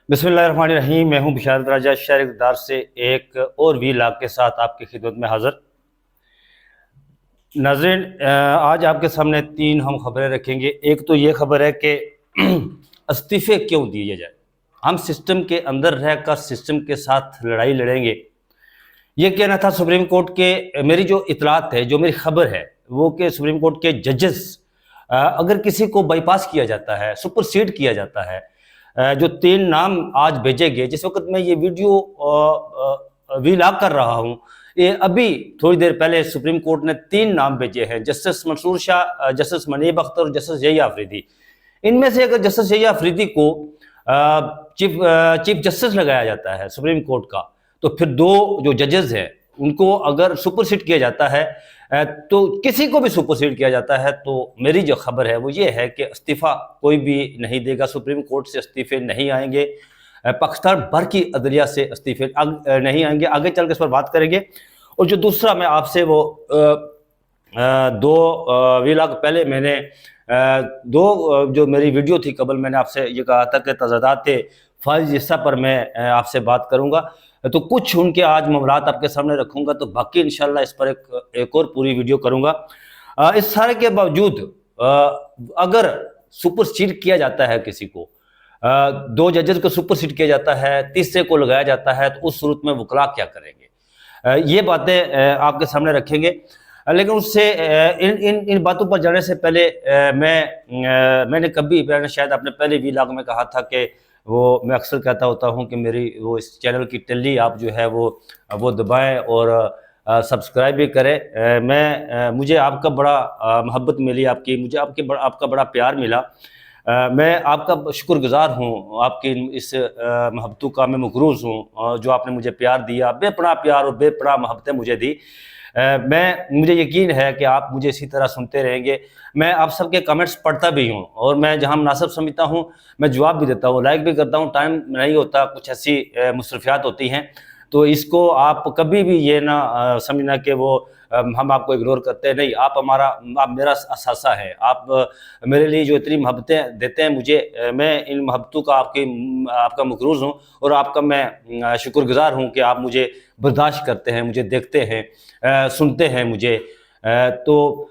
بسم اللہ الرحمن الرحیم۔ میں ہوں بشارت راجہ شہر اقتدار سے ایک اور ویلاگ کے ساتھ آپ کی خدمت میں حاضر۔ ناظرین، آج آپ کے سامنے تین ہم خبریں رکھیں گے۔ ایک تو یہ خبر ہے کہ استعفے کیوں دیے جائے، ہم سسٹم کے اندر رہ کر سسٹم کے ساتھ لڑائی لڑیں گے، یہ کہنا تھا سپریم کورٹ کے۔ میری جو اطلاعات ہے، جو میری خبر ہے وہ کہ سپریم کورٹ کے ججز اگر کسی کو بائی پاس کیا جاتا ہے، سپر سیڈ کیا جاتا ہے، جو تین نام آج بھیجے گئے، جس وقت میں یہ ویڈیو ویلاگ کر رہا ہوں، یہ ابھی تھوڑی دیر پہلے سپریم کورٹ نے تین نام بھیجے ہیں، جسٹس منصور شاہ، جسٹس منیب اختر اور جسٹس یحییٰ آفریدی۔ ان میں سے اگر جسٹس یحییٰ آفریدی کو چیف جسٹس لگایا جاتا ہے سپریم کورٹ کا، تو پھر دو جو ججز ہیں ان کو اگر سپر سیڈ کیا جاتا ہے، تو کسی کو بھی سپر سیڈ کیا جاتا ہے، تو میری جو خبر ہے وہ یہ ہے کہ استعفیٰ کوئی بھی نہیں دے گا، سپریم کورٹ سے استعفے نہیں آئیں گے، پاکستان بھر کی عدلیہ سے استعفے نہیں آئیں گے۔ آگے چل کے اس پر بات کریں گے۔ اور جو دوسرا میں آپ سے وہ دو ویلاگ پہلے میں نے جو میری ویڈیو تھی قبل، میں نے آپ سے یہ کہا تھا کہ تضادات فائز حصہ پر میں آپ سے بات کروں گا، تو کچھ ان کے آج معاملات آپ کے سامنے رکھوں گا، تو باقی انشاءاللہ اس پر ایک اور پوری ویڈیو کروں گا۔ اس سارے کے باوجود اگر سپر سیڈ کیا جاتا ہے کسی کو، دو ججز کو سپر سیڈ کیا جاتا ہے، تیسرے کو لگایا جاتا ہے، تو اس صورت میں وکلاء کیا کریں گے، یہ باتیں آپ کے سامنے رکھیں گے۔ لیکن اس سے ان باتوں پر جانے سے پہلے میں نے کبھی شاید اپنے پہلے ویلاگ میں کہا تھا کہ میں اکثر کہتا ہوتا ہوں کہ میری وہ اس چینل کی ٹلی آپ جو ہے وہ دبائیں اور سبسکرائب بھی کریں۔ مجھے آپ کا بڑا محبت ملی، مجھے آپ کا بڑا پیار ملا، میں آپ کا شکر گزار ہوں، آپ کی اس محبتوں کا میں مغروض ہوں، جو آپ نے مجھے پیار دیا، بے پناہ پیار اور بے پناہ محبتیں مجھے دی۔ مجھے یقین ہے کہ آپ مجھے اسی طرح سنتے رہیں گے۔ میں آپ سب کے کمنٹس پڑھتا بھی ہوں، اور میں جہاں مناسب سمجھتا ہوں میں جواب بھی دیتا ہوں، لائک بھی کرتا ہوں۔ ٹائم نہیں ہوتا، کچھ ایسی مصروفیات ہوتی ہیں، تو اس کو آپ کبھی بھی یہ نہ سمجھنا کہ ہم آپ کو اگنور کرتے ہیں، نہیں، آپ میرا اثاثہ ہے، آپ میرے لیے جو اتنی محبتیں دیتے ہیں مجھے، میں ان محبتوں کا آپ کا مغروض ہوں، اور آپ کا میں شکر گزار ہوں کہ آپ مجھے برداشت کرتے ہیں، مجھے دیکھتے ہیں، سنتے ہیں مجھے۔ تو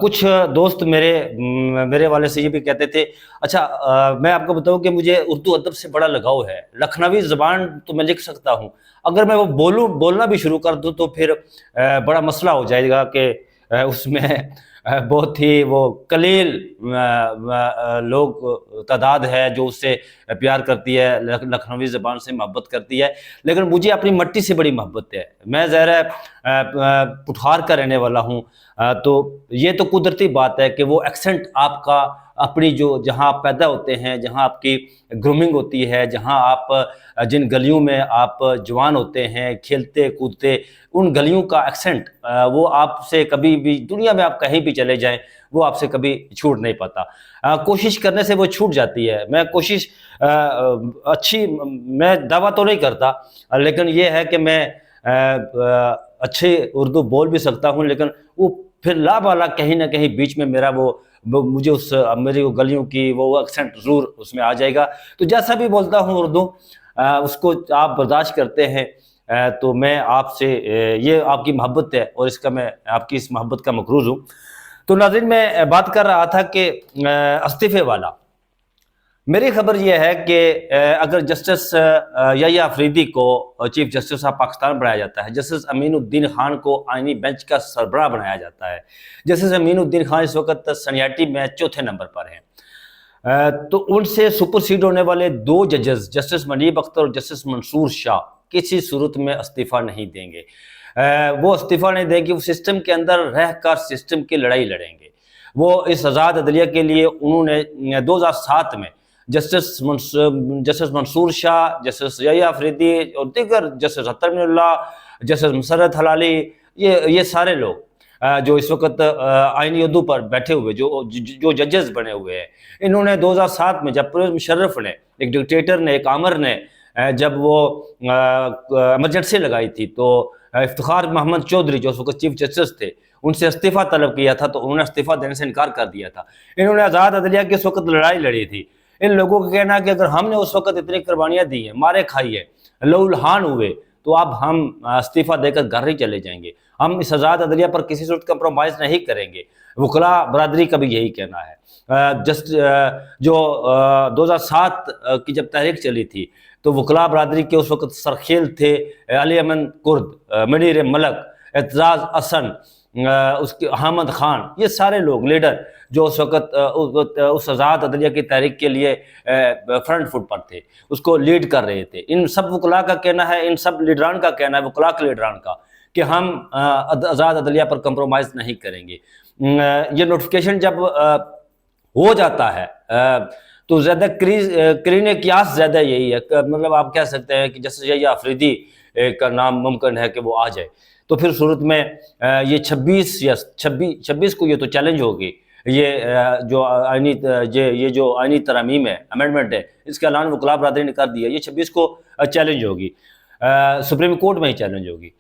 کچھ دوست میرے والے سے یہ بھی کہتے تھے، اچھا میں آپ کو بتاؤں کہ مجھے اردو ادب سے بڑا لگاؤ ہے، لکھنوی زبان تو میں لکھ سکتا ہوں، اگر میں وہ بولنا بھی شروع کر دوں تو پھر بڑا مسئلہ ہو جائے گا کہ اس میں بہت ہی وہ قلیل لوگ تعداد ہے جو اس سے پیار کرتی ہے، لکھنوی زبان سے محبت کرتی ہے، لیکن مجھے اپنی مٹی سے بڑی محبت ہے۔ میں ظاہر ہے پٹھار کا رہنے والا ہوں، تو یہ تو قدرتی بات ہے کہ وہ ایکسنٹ آپ کا اپنی جہاں آپ پیدا ہوتے ہیں، جہاں آپ کی گرومنگ ہوتی ہے، جہاں آپ جن گلیوں میں آپ جوان ہوتے ہیں، کھیلتے کودتے، ان گلیوں کا ایکسنٹ وہ آپ سے کبھی بھی دنیا میں آپ کہیں بھی چلے جائیں وہ آپ سے کبھی چھوٹ نہیں پاتا، کوشش کرنے سے وہ چھوٹ جاتی ہے۔ میں کوشش میں دعویٰ تو نہیں کرتا، لیکن یہ ہے کہ میں اچھے اردو بول بھی سکتا ہوں، لیکن وہ پھر لا بالا کہیں نہ کہیں بیچ میں مجھے میری گلیوں کی وہ ایکسنٹ ضرور اس میں آ جائے گا، تو جیسا بھی بولتا ہوں اردو اس کو آپ برداشت کرتے ہیں، تو میں آپ سے یہ آپ کی محبت ہے، اور میں آپ کی اس محبت کا مغروض ہوں۔ تو ناظرین، میں بات کر رہا تھا کہ استعفے والا، میری خبر یہ ہے کہ اگر جسٹس یحییٰ آفریدی کو چیف جسٹس آف پاکستان بنایا جاتا ہے، جسٹس امین الدین خان کو آئینی بینچ کا سربراہ بنایا جاتا ہے، جسٹس امین الدین خان اس وقت سینیارٹی میں چوتھے نمبر پر ہیں، تو ان سے سپر سیڈ ہونے والے دو ججز جسٹس منیب اختر اور جسٹس منصور شاہ کسی صورت میں استعفیٰ نہیں دیں گے، وہ استعفیٰ نہیں دیں گے، وہ سسٹم کے اندر رہ کر سسٹم کی لڑائی لڑیں گے۔ وہ اس آزاد عدلیہ کے لیے انہوں نے 2007 میں جسٹس منصور شاہ، جسٹس یحییٰ آفریدی اور دیگر جسٹس اطہر من اللہ، جسٹس مسرت حلالی، یہ سارے لوگ جو اس وقت آئینی عہدوں پر بیٹھے ہوئے جو ججز بنے ہوئے ہیں، انہوں نے 2007 میں جب پرویز مشرف نے، ایک ڈکٹیٹر نے، ایک آمر نے، جب وہ ایمرجنسی لگائی تھی، تو افتخار محمد چودھری جو اس وقت چیف جسٹس تھے، ان سے استعفیٰ طلب کیا تھا، تو انہوں نے استعفیٰ دینے سے انکار کر دیا تھا۔ انہوں نے آزاد عدلیہ کی اس وقت لڑائی لڑی تھی، ان لوگوں کا کہنا ہے کہ اگر ہم نے اس وقت اتنی قربانیاں دی ہیں، مارے کھائی ہے، لہولہان ہوئے، تو اب ہم استعفیٰ دے کر گھر ہی چلے جائیں گے، ہم اس آزاد عدلیہ پر کسی صورت کمپرومائز نہیں کریں گے۔ وکلاء برادری کا بھی یہی کہنا ہے۔ جو 2007 کی جب تحریک چلی تھی تو وکلاء برادری کے اس وقت سرخیل تھے علی امن کرد، منیر ملک، اعتزاز حسن، اس کے حامد خان، یہ سارے لوگ لیڈر جو اس وقت اس آزاد عدلیہ کی تحریک کے لیے فرنٹ فٹ پر تھے، اس کو لیڈ کر رہے تھے۔ ان سب وکلاء کا کہنا ہے، ان سب لیڈران کا کہنا ہے، وکلاء کے لیڈران کا، کہ ہم آزاد عدلیہ پر کمپرومائز نہیں کریں گے۔ یہ نوٹیفیکیشن جب ہو جاتا ہے تو زیادہ کرین قیاس زیادہ یہی ہے، مطلب آپ کہہ سکتے ہیں کہ جسٹس یحییٰ آفریدی کا نام ممکن ہے کہ وہ آ جائے، تو پھر صورت میں یہ 26 کو یہ تو چیلنج ہوگی، یہ جو آئینی ترامیم ہے، امینڈمنٹ ہے، اس کا اعلان وکلاء برادری نے کر دیا، یہ 26 کو چیلنج ہوگی، سپریم کورٹ میں ہی چیلنج ہوگی،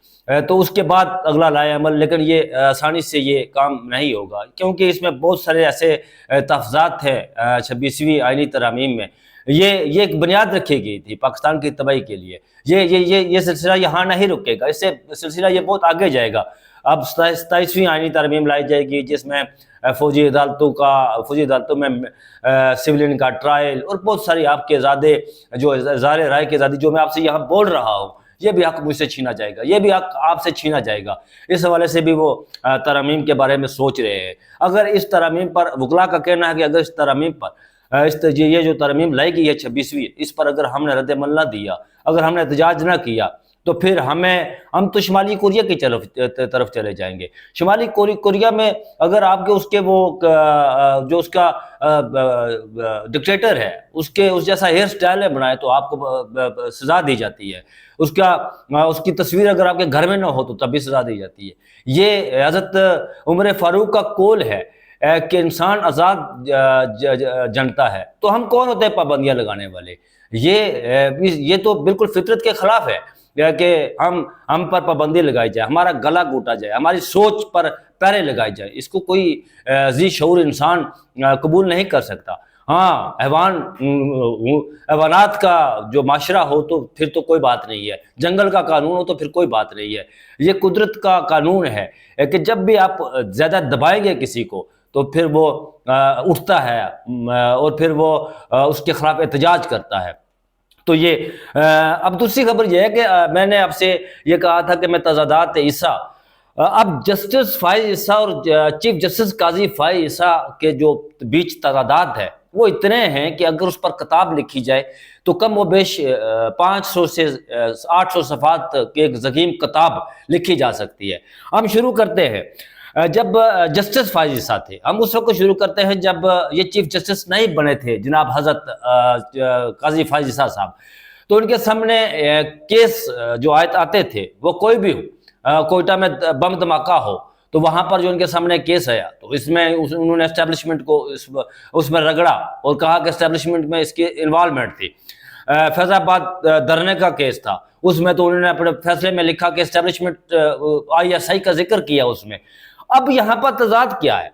تو اس کے بعد اگلا لائے عمل۔ لیکن یہ آسانی سے یہ کام نہیں ہوگا، کیونکہ اس میں بہت سارے ایسے تحفظات ہیں 26ویں آئینی ترامیم میں۔ یہ ایک بنیاد رکھی گئی تھی پاکستان کی تباہی کے لیے۔ یہ سلسلہ یہاں نہیں رکے گا، اس سے سلسلہ یہ بہت آگے جائے گا۔ اب 27ویں آئینی ترمیم لائی جائے گی، جس میں فوجی عدالتوں میں سولین کا ٹرائل اور بہت ساری آپ کے آزادے، جو اظہار رائے کی آزادی، جو میں آپ سے یہاں بول رہا ہوں، یہ بھی حق مجھ سے چھینا جائے گا، یہ بھی حق آپ سے چھینا جائے گا۔ اس حوالے سے بھی وہ ترامیم کے بارے میں سوچ رہے ہیں۔ اگر اس ترامیم پر وکلاء کا کہنا ہے کہ اگر اس ترامیم پر یہ جو ترمیم لائی گئی ہے 26ویں، اس پر اگر ہم نے رد عمل نہ دیا، اگر ہم نے احتجاج نہ کیا، تو پھر ہم تو شمالی کوریا کی طرف چلے جائیں گے۔ شمالی کوریا میں اگر آپ کے اس کے وہ جو اس کا ڈکٹیٹر ہے، اس جیسا ہیئر سٹائل ہے بنائے، تو آپ کو سزا دی جاتی ہے۔ اس کی تصویر اگر آپ کے گھر میں نہ ہو تو تب بھی سزا دی جاتی ہے۔ یہ حضرت عمر فاروق کا قول ہے کہ انسان آزاد جنتا ہے، تو ہم کون ہوتے ہیں پابندیاں لگانے والے؟ یہ تو بالکل فطرت کے خلاف ہے کہ ہم پر پابندی لگائی جائے، ہمارا گلا گھونٹا جائے، ہماری سوچ پر پہرے لگائے جائے۔ اس کو کوئی ذی شعور انسان قبول نہیں کر سکتا۔ ہاں، حیوانات کا جو معاشرہ ہو تو پھر تو کوئی بات نہیں ہے، جنگل کا قانون ہو تو پھر کوئی بات نہیں ہے۔ یہ قدرت کا قانون ہے کہ جب بھی آپ زیادہ دبائیں گے کسی کو تو پھر وہ اٹھتا ہے اور پھر وہ اس کے خلاف احتجاج کرتا ہے۔ تو یہ اب دوسری خبر یہ ہے کہ میں نے آپ سے یہ کہا تھا کہ میں تضادات عیسیٰ، اب جسٹس فائز عیسیٰ اور چیف جسٹس قاضی فائز عیسیٰ کے جو بیچ تضادات ہے وہ اتنے ہیں کہ اگر اس پر کتاب لکھی جائے تو کم و بیش 500 سے 800 صفحات کی ایک ضخیم کتاب لکھی جا سکتی ہے۔ ہم شروع کرتے ہیں جب جسٹس فائز عیسیٰ تھے، ہم اس وقت شروع کرتے ہیں جب یہ چیف جسٹس نہیں بنے تھے جناب حضرت قاضی فائز عیسیٰ صاحب، تو ان کے سامنے کیس جو آتے تھے وہ کوئی بھی ہو، کوئٹہ میں بم دھماکہ ہو تو وہاں پر جو ان کے سامنے کیس آیا تو اس میں انہوں نے اسٹیبلشمنٹ کو اس میں رگڑا اور کہا کہ اسٹیبلشمنٹ میں اس کی انوالومنٹ تھی۔ فیض آباد دھرنے کا کیس تھا، اس میں تو انہوں نے اپنے فیصلے میں لکھا کہ اسٹیبلشمنٹ ISI کا ذکر کیا اس میں۔ اب یہاں پر تضاد کیا ہے؟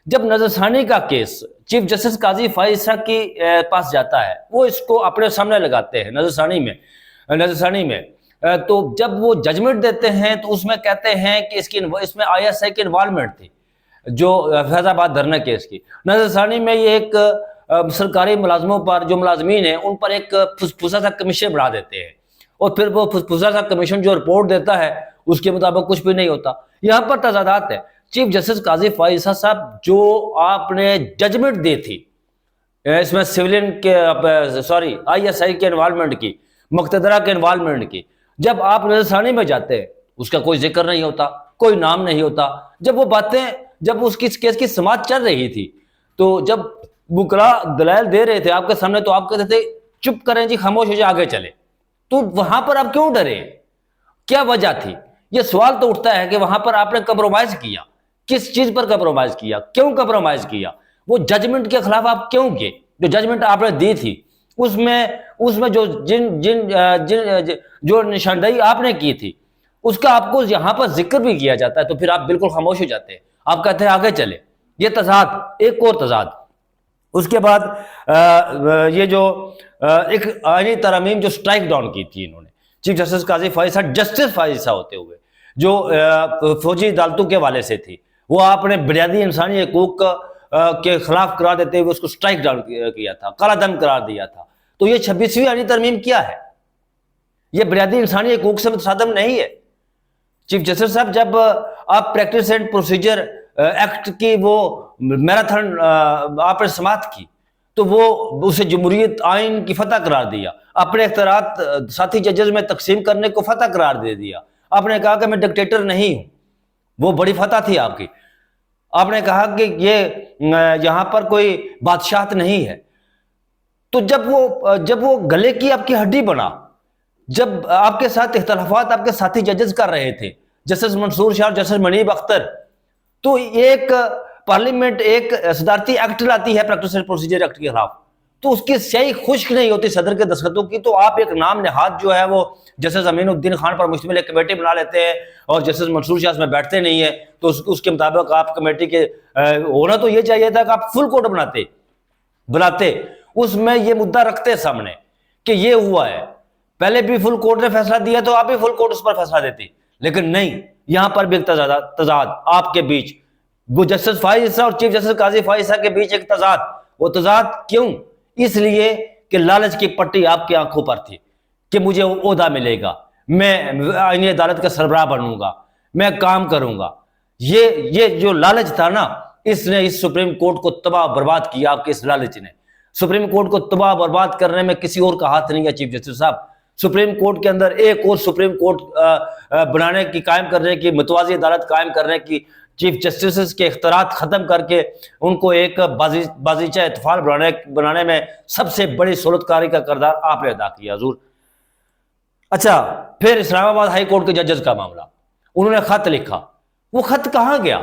جب نظر ثانی کا کیس چیف جسٹس قاضی فائز عیسیٰ کے پاس جاتا ہے، وہ اس کو اپنے سامنے لگاتے ہیں نظر ثانی میں، تو جب وہ ججمنٹ دیتے ہیں تو اس میں کہتے ہیں کہ اس میں ISI کی انوالومنٹ تھی، جو فیض آباد دھرنا کیس کی۔ نظر ثانی میں یہ ایک سرکاری ملازموں پر، جو ملازمین ہیں ان پر ایک پھسپھسا سا کمیشن بنا دیتے ہیں، اور پھر وہ پھسپھسا سا کمیشن جو رپورٹ دیتا ہے اس کے مطابق کچھ بھی نہیں ہوتا۔ یہاں پر تضادات ہے۔ چیف جسٹس قاضی فائز عیسیٰ صاحب جو آپ نے ججمنٹ دی تھی اس میں ISI کے انوالومنٹ کی، مقتدرہ کے انوالومنٹ کی، جب آپ نظر ثانی میں جاتے ہیں اس کا کوئی ذکر نہیں ہوتا، کوئی نام نہیں ہوتا۔ جب اس کیس کی سماعت چل رہی تھی تو جب وکلاء دلائل دے رہے تھے آپ کے سامنے تو آپ کہتے تھے چپ کریں جی، خاموش ہو جائے، آگے چلے۔ تو وہاں پر آپ کیوں ڈرے؟ کیا وجہ تھی؟ یہ سوال تو اٹھتا ہے کہ وہاں پر آپ نے کمپرومائز کیا، کس چیز پر کمپرومائز کیا، کیوں کمپرومائز کیا؟ وہ ججمنٹ کے خلاف آپ کیوں گئے؟ جو ججمنٹ آپ نے دی تھی اس میں جو نشاندہی آپ نے کی تھی اس کا آپ کو یہاں پر ذکر بھی کیا جاتا ہے تو پھر آپ بالکل خاموش ہو جاتے ہیں، آپ کہتے ہیں آگے چلے۔ یہ تضاد، ایک اور تضاد اس کے بعد یہ جو ایک آئینی ترامیم جو سٹرائک ڈاؤن کی تھی انہوں نے، چیف جسٹس قاضی فائز صاحب جسٹس فائز صاحب ہوتے ہوئے جو فوجی عدالتوں کے حوالے سے تھی، وہ آپ نے بنیادی انسانی حقوق کے خلاف قرار دیتے ہوئے اس کو سٹرائک ڈاؤن کیا تھا، کالا دم قرار دیا تھا. تو یہ 26ویں آئینی ترمیم کیا ہے؟ یہ بنیادی انسانی حقوق سے متصادم نہیں ہے. چیف جسٹس صاحب جب آپ پریکٹس اینڈ پروسیجر ایکٹ کی وہ میراتھن آپ نے سماعت کی تو وہ اسے جمہوریت آئین کی فتح قرار دیا، اپنے اختیارات ساتھی ججز میں تقسیم کرنے کو فتح قرار دے دیا. آپ نے کہا کہ میں ڈکٹیٹر نہیں ہوں، وہ بڑی فتح تھی آپ کی. آپ نے کہا کہ یہ یہاں پر کوئی بادشاہت نہیں ہے. تو جب وہ گلے کی آپ کی ہڈی بنا، جب آپ کے ساتھ اختلافات آپ کے ساتھی ججز کر رہے تھے، جسٹس منصور شاہ اور جسٹس منیب اختر، تو ایک پارلیمنٹ ایک صدارتی ایکٹ لاتی ہے پریکٹس اینڈ پروسیجر ایکٹ کے خلاف، تو اس کی سیاہی خشک نہیں ہوتی صدر کے دستخطوں کی، تو آپ ایک نام نہاد جو ہے وہ جسٹس امین الدین خان پر مشتمل ایک کمیٹی بنا لیتے ہیں اور جسٹس منصور شاہ اس میں بیٹھتے نہیں ہیں. تو اس کے مطابق آپ کمیٹی کے ہونا تو یہ چاہیے تھا کہ آپ فل کوٹ بناتے، اس میں یہ مدعا رکھتے سامنے کہ یہ ہوا ہے. پہلے بھی فل کورٹ نے فیصلہ دیا تو آپ بھی فل کورٹ اس پر فیصلہ دیتی، لیکن نہیں، یہاں پر بھی ایک تضاد آپ کے بیچ، وہ جسٹس فائز صاحب اور چیف جسٹس قاضی فائز صاحب کے بیچ ایک تضاد. وہ تضاد کیوں؟ اس لیے کہ لالچ کی پٹی آپ کی آنکھوں پر تھی کہ مجھے عہدہ ملے گا، میں آئینی عدالت کا سربراہ بنوں گا، میں کام کروں گا. یہ جو لالچ تھا نا، اس نے اس سپریم کورٹ کو تباہ برباد کیا. آپ کے اس لالچ نے سپریم کورٹ کو تباہ برباد کرنے میں کسی اور کا ہاتھ نہیں ہے. چیف جسٹس صاحب، سپریم کورٹ کے اندر ایک اور سپریم کورٹ بنانے کی، قائم کرنے کی، متوازی عدالت قائم کرنے کی، چیف جسٹس کے اختیارات ختم کر کے ان کو ایک بازیچہ اتفاق بنانے میں سب سے بڑی سہولت کاری کا کردار آپ نے ادا کیا حضور. اچھا، پھر اسلام آباد ہائی کورٹ کے ججز کا معاملہ، انہوں نے خط لکھا. وہ خط کہاں گیا؟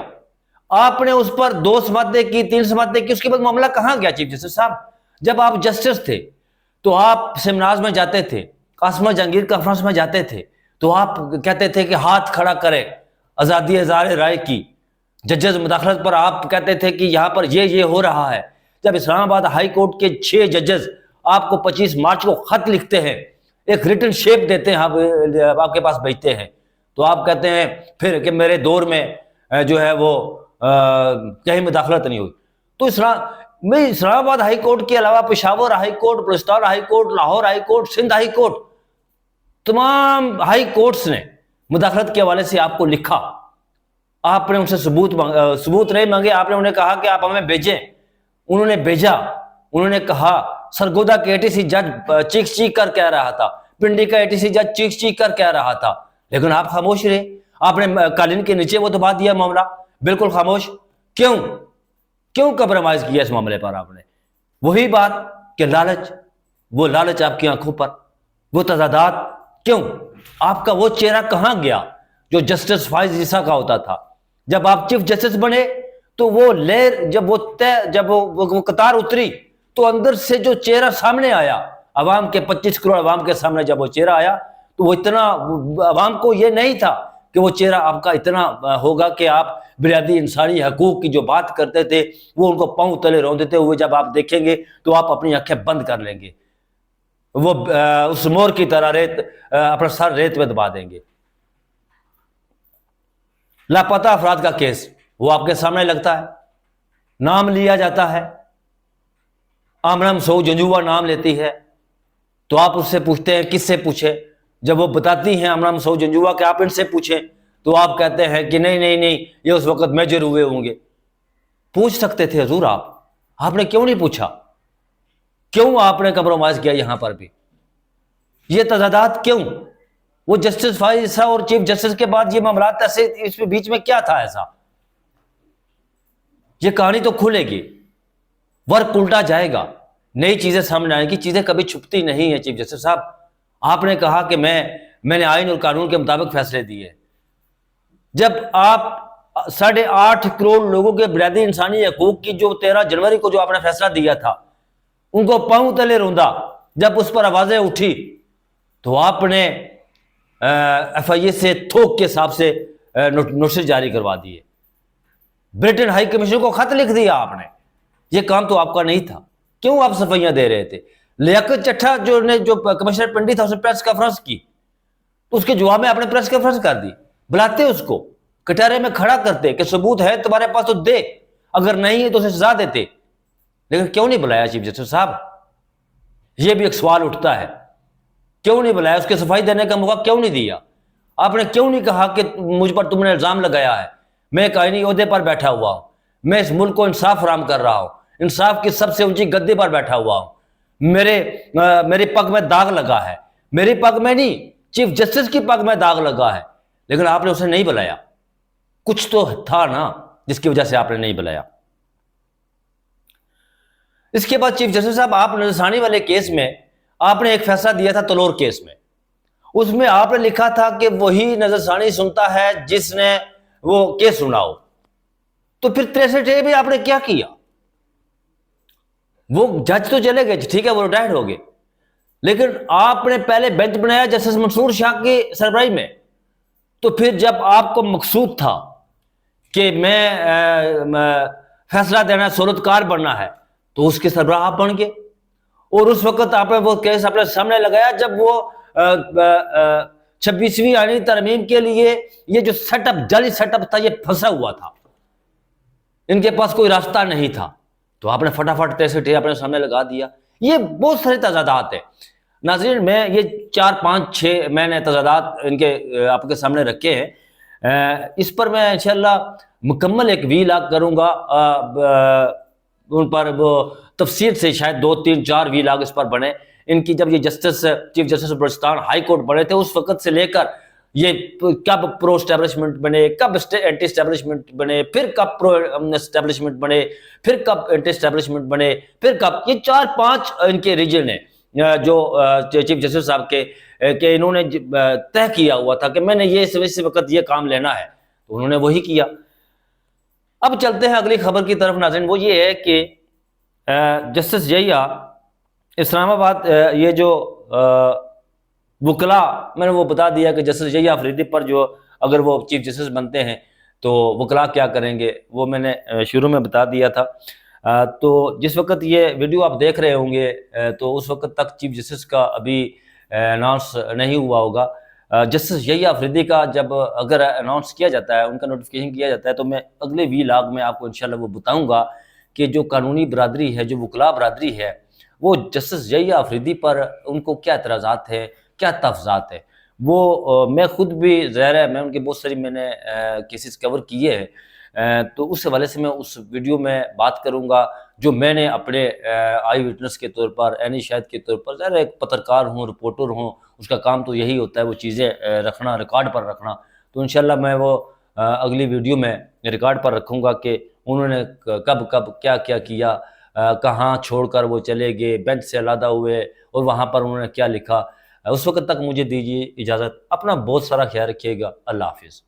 آپ نے اس پر 2 سماعتیں کی، 3 سماعتیں کی، اس کے بعد معاملہ کہاں گیا؟ چیف جسٹس صاحب، جب آپ جسٹس تھے تو آپ سیمینارز میں جاتے تھے، قاسمہ جہانگیر کانفرنس میں جاتے تھے تو آپ کہتے تھے کہ ہاتھ کھڑا کرے آزادی اظہار رائے کی، ججز مداخلت پر آپ کہتے تھے کہ یہاں پر یہ ہو رہا ہے. جب اسلام آباد ہائی کورٹ کے 6 ججز آپ کو 25 مارچ کو خط لکھتے ہیں، ایک ریٹن شیپ دیتے ہیں، آپ کے پاس بھیجتے ہیں، تو آپ کہتے ہیں پھر کہ میرے دور میں جو ہے وہ کہیں مداخلت نہیں ہوئی. تو اسلام آباد ہائی کورٹ کے علاوہ Peshawar high court, Balochistan high court, Lahore high court, Sindh high court, تمام ہائی کورٹس نے مداخلت کے حوالے سے آپ کو لکھا. آپ نے ان سے ثبوت نہیں مانگے، آپ نے انہیں کہا کہ آپ ہمیں بھیجیں. انہوں نے بھیجا. انہوں نے کہا سرگودا کے ATC جج چیخ کر کہہ رہا تھا، پنڈی کا ATC جج چیخ کر کہہ رہا تھا، لیکن آپ خاموش رہے. آپ نے قالین کے نیچے وہ دبا دیا معاملہ، بالکل خاموش. کیوں کمپرومائز کیا اس معاملے پر آپ نے؟ وہی بات کہ لالچ، وہ لالچ آپ کی آنکھوں پر، وہ تضادات کیوں؟ آپ کا وہ چہرہ کہاں گیا جو جسٹس فائز عیسیٰ کا ہوتا تھا؟ جب آپ چیف جسٹس بنے تو وہ لہر جب وہ قطار اتری تو اندر سے جو چہرہ سامنے آیا، عوام کے 25 کروڑ عوام کے سامنے جب وہ چہرہ آیا تو وہ اتنا، عوام کو یہ نہیں تھا کہ وہ چہرہ آپ کا اتنا ہوگا کہ آپ بنیادی انسانی حقوق کی جو بات کرتے تھے وہ ان کو پاؤں تلے روندتے ہوئے جب آپ دیکھیں گے تو آپ اپنی آنکھیں بند کر لیں گے، وہ اس مور کی طرح اپنا سر ریت میں دبا دیں گے. لاپتہ افراد کا کیس وہ آپ کے سامنے لگتا ہے، نام لیا جاتا ہے، آمنہ مسعود جنجوعہ نام لیتی ہے تو آپ اس سے پوچھتے ہیں کس سے پوچھے؟ جب وہ بتاتی ہیں آمنہ مسعود جنجوعہ کہ آپ ان سے پوچھیں تو آپ کہتے ہیں کہ نہیں یہ اس وقت میجر ہوئے ہوں گے. پوچھ سکتے تھے حضور، آپ نے کیوں نہیں پوچھا؟ کیوں آپ نے کمپرومائز کیا یہاں پر بھی؟ یہ تضادات کیوں؟ وہ جسٹس فائز عیسیٰ اور چیف جسٹس کے بعد یہ معاملات ایسے، اس بیچ میں کیا تھا ایسا؟ یہ کہانی تو کھلے گی، ورق الٹا جائے گا، نئی چیزیں سامنے آئیں گی. چیزیں کبھی چھپتی نہیں ہیں. چیف جسٹس صاحب، آپ نے کہا کہ میں نے آئین اور قانون کے مطابق فیصلے دیے. جب آپ 8.5 کروڑ لوگوں کے بنیادی انسانی حقوق کی جو 13 جنوری کو جو آپ نے فیصلہ دیا تھا ان کو پاؤں تلے روندا، جب اس پر آوازیں اٹھی تو آپ نے FIA سے تھوک کے حساب سے نوٹس جاری کروا دیے. برٹن ہائی کمیشن کو خط لکھ دیا آپ نے یہ کام تو آپ کا نہیں تھا، کیوں آپ صفائیاں دے رہے تھے؟ لیاقت چٹھا جو کمشنر پنڈی تھا اس نے پریس کانفرنس کی، تو اس کے جواب میں آپ نے پریس کانفرنس کر دی، بلاتے اس کو کٹہرے میں کھڑا کرتے کہ ثبوت ہے تمہارے پاس تو دے، اگر نہیں ہے تو اسے سزا دیتے، لیکن کیوں نہیں بلایا چیف جسٹس صاحب؟ یہ بھی ایک سوال اٹھتا ہے، کیوں نہیں بلایا؟ اس کے صفائی دینے کا موقع کیوں نہیں دیا؟ آپ نے کیوں نہیں کہا کہ مجھ پر تم نے الزام لگایا ہے، میں ایک آئینی عہدے پر بیٹھا ہوا ہوں، میں اس ملک کو انصاف فراہم کر رہا ہوں، انصاف کی سب سے اونچی گدی پر بیٹھا ہوا ہوں، میری پگ میں داغ لگا ہے، میری پگ میں نہیں، چیف جسٹس کی پگ میں داغ لگا ہے، لیکن آپ نے اسے نہیں بلایا۔ کچھ تو تھا نا جس کی وجہ سے آپ نے نہیں بلایا۔ اس کے بعد چیف جسٹس صاحب، آپ نظر ثانی والے کیس میں آپ نے ایک فیصلہ دیا تھا تلور کیس میں، اس میں آپ نے لکھا تھا کہ وہی نظر ثانی سنتا ہے جس نے وہ کیس سنا ہو، تو پھر 63A بھی آپ نے کیا کیا؟ وہ جج تو چلے گئے، ٹھیک ہے، وہ ریٹائرڈ ہو گئے، لیکن آپ نے پہلے بینچ بنایا جسٹس منصور شاہ کی سربراہی میں، تو پھر جب آپ کو مقصود تھا کہ میں فیصلہ دینا سہولت کار بننا ہے تو اس کے سربراہ آپ بن گئے، اور اس وقت آپ نے وہ کیس اپنے سامنے لگایا جب وہ 26ویں آئینی ترمیم کے لیے یہ جو سیٹ اپ، جعلی سیٹ اپ تھا، یہ پھنسا ہوا تھا، ان کے پاس کوئی راستہ نہیں تھا، تو آپ نے فٹافٹ 63A اپنے سامنے لگا دیا۔ یہ بہت سارے تضادات ہیں ناظرین، میں یہ 4 5 6 میں نے تضادات ان کے آپ کے سامنے رکھے ہیں، اس پر میں انشاءاللہ مکمل ایک ویلاگ کروں گا، ان پر وہ تفصیل سے شاید 2 3 4 ویلاگ اس پر بنے۔ ان کی جب یہ chief justice Balochistan high court بنے تھے اس وقت سے لے کر یہ کب پرو اسٹیبلشمنٹ بنے، کب اینٹی اسٹیبلشمنٹ بنے، پھر کب پرو اسٹیبلشمنٹ بنے، پھر کب اینٹی اسٹیبلشمنٹ بنے، پھر کب، یہ 4 5 ان کے ریجن ہیں جو چیف جسٹس صاحب کے کہ انہوں نے طے کیا ہوا تھا کہ میں نے یہ اس وقت یہ کام لینا ہے، تو انہوں نے وہی کیا۔ اب چلتے ہیں اگلی خبر کی طرف ناظرین، وہ یہ ہے کہ جسٹس جیہ اسلام آباد، یہ جو وکلا، میں نے وہ بتا دیا کہ جسٹس جیہ افریدی پر جو اگر وہ چیف جسٹس بنتے ہیں تو وکلا کیا کریں گے، وہ میں نے شروع میں بتا دیا تھا۔ تو جس وقت یہ ویڈیو آپ دیکھ رہے ہوں گے تو اس وقت تک چیف جسٹس کا ابھی اناؤنس نہیں ہوا ہوگا۔ جسٹس جیہ افریدی کا جب اگر اناؤنس کیا جاتا ہے، ان کا نوٹیفیکیشن کیا جاتا ہے، تو میں اگلے ویلاگ میں آپ کو انشاءاللہ وہ بتاؤں گا کہ جو قانونی برادری ہے، جو وکلا برادری ہے، وہ جسٹس جیہ افریدی پر ان کو کیا اعتراضات ہیں، کیا تحفظات ہیں۔ وہ میں خود بھی ظاہر ہے میں ان کے بہت ساری میں نے کیسز کور کیے ہیں، تو اس حوالے سے میں اس ویڈیو میں بات کروں گا جو میں نے اپنے آئی وٹنس کے طور پر، عینی شاہد کے طور پر، ظاہر ہے ایک پترکار ہوں، رپورٹر ہوں، اس کا کام تو یہی ہوتا ہے وہ چیزیں رکھنا، ریکارڈ پر رکھنا، تو انشاءاللہ میں وہ اگلی ویڈیو میں ریکارڈ پر رکھوں گا کہ انہوں نے کب کب کیا کیا کیا، کہاں چھوڑ کر وہ چلے گئے، بینچ سے علیحدہ ہوئے اور وہاں پر انہوں نے کیا لکھا۔ اس وقت تک مجھے دیجیے اجازت، اپنا بہت سارا خیال رکھیے گا، اللہ حافظ۔